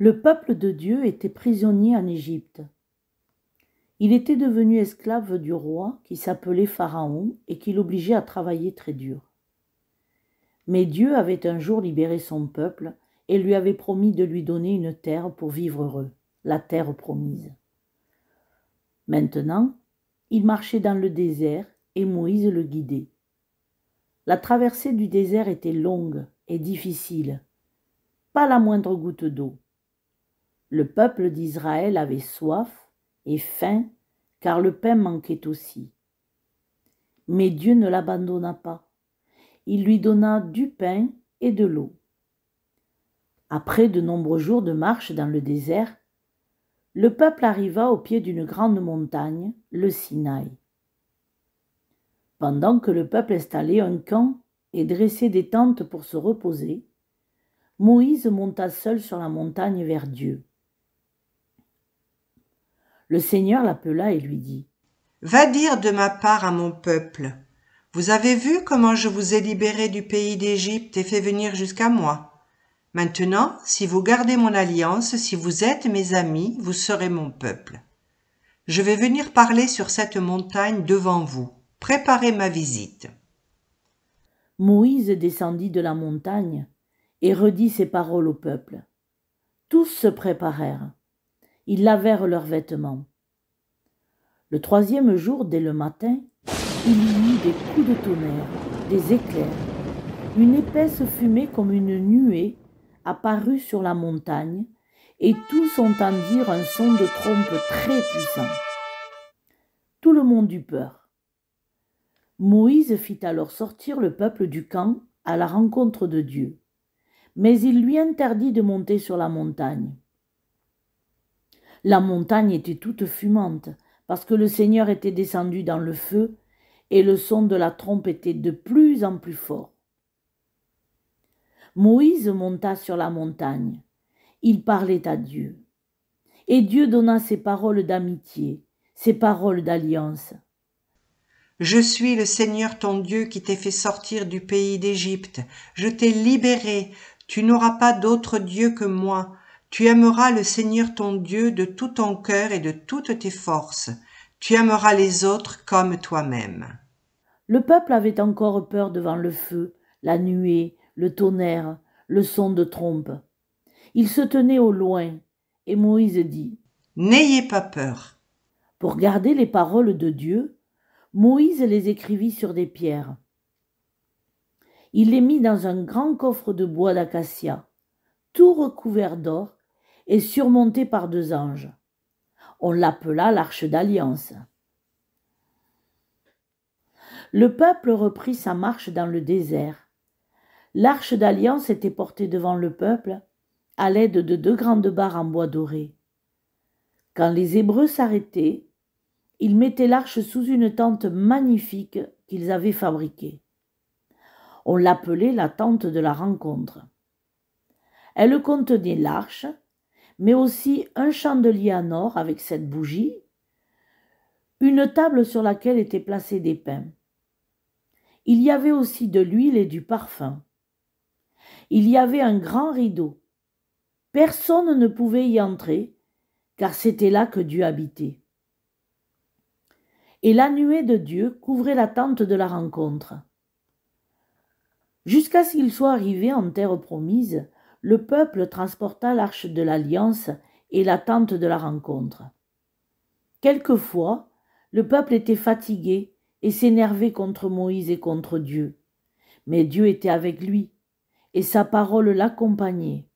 Le peuple de Dieu était prisonnier en Égypte. Il était devenu esclave du roi qui s'appelait Pharaon et qui l'obligeait à travailler très dur. Mais Dieu avait un jour libéré son peuple et lui avait promis de lui donner une terre pour vivre heureux, la terre promise. Maintenant, il marchait dans le désert et Moïse le guidait. La traversée du désert était longue et difficile, pas la moindre goutte d'eau. Le peuple d'Israël avait soif et faim, car le pain manquait aussi. Mais Dieu ne l'abandonna pas. Il lui donna du pain et de l'eau. Après de nombreux jours de marche dans le désert, le peuple arriva au pied d'une grande montagne, le Sinaï. Pendant que le peuple installait un camp et dressait des tentes pour se reposer, Moïse monta seul sur la montagne vers Dieu. Le Seigneur l'appela et lui dit : « Va dire de ma part à mon peuple, vous avez vu comment je vous ai libéré du pays d'Égypte et fait venir jusqu'à moi. Maintenant, si vous gardez mon alliance, si vous êtes mes amis, vous serez mon peuple. Je vais venir parler sur cette montagne devant vous. Préparez ma visite. » Moïse descendit de la montagne et redit ces paroles au peuple. Tous se préparèrent. Ils lavèrent leurs vêtements. Le troisième jour, dès le matin, il y eut des coups de tonnerre, des éclairs. Une épaisse fumée comme une nuée apparut sur la montagne et tous entendirent un son de trompe très puissant. Tout le monde eut peur. Moïse fit alors sortir le peuple du camp à la rencontre de Dieu, mais il lui interdit de monter sur la montagne. La montagne était toute fumante, parce que le Seigneur était descendu dans le feu, et le son de la trompe était de plus en plus fort. Moïse monta sur la montagne. Il parlait à Dieu. Et Dieu donna ses paroles d'amitié, ses paroles d'alliance. « Je suis le Seigneur ton Dieu qui t'ai fait sortir du pays d'Égypte. Je t'ai libéré. Tu n'auras pas d'autre Dieu que moi. Tu aimeras le Seigneur ton Dieu de tout ton cœur et de toutes tes forces. Tu aimeras les autres comme toi-même. » Le peuple avait encore peur devant le feu, la nuée, le tonnerre, le son de trompe. Il se tenait au loin, et Moïse dit : « N'ayez pas peur. » Pour garder les paroles de Dieu, Moïse les écrivit sur des pierres. Il les mit dans un grand coffre de bois d'acacia, tout recouvert d'or et surmonté par 2 anges. On l'appela l'Arche d'Alliance. Le peuple reprit sa marche dans le désert. L'Arche d'Alliance était portée devant le peuple à l'aide de 2 grandes barres en bois doré. Quand les Hébreux s'arrêtaient, ils mettaient l'arche sous une tente magnifique qu'ils avaient fabriquée. On l'appelait la tente de la rencontre. Elle contenait l'arche, mais aussi un chandelier en or avec 7 bougies, une table sur laquelle étaient placés des pains. Il y avait aussi de l'huile et du parfum. Il y avait un grand rideau. Personne ne pouvait y entrer, car c'était là que Dieu habitait. Et la nuée de Dieu couvrait la tente de la rencontre. Jusqu'à ce qu'il soit arrivé en terre promise, le peuple transporta l'arche de l'alliance et la tente de la rencontre. Quelquefois, le peuple était fatigué et s'énervait contre Moïse et contre Dieu. Mais Dieu était avec lui, et sa parole l'accompagnait.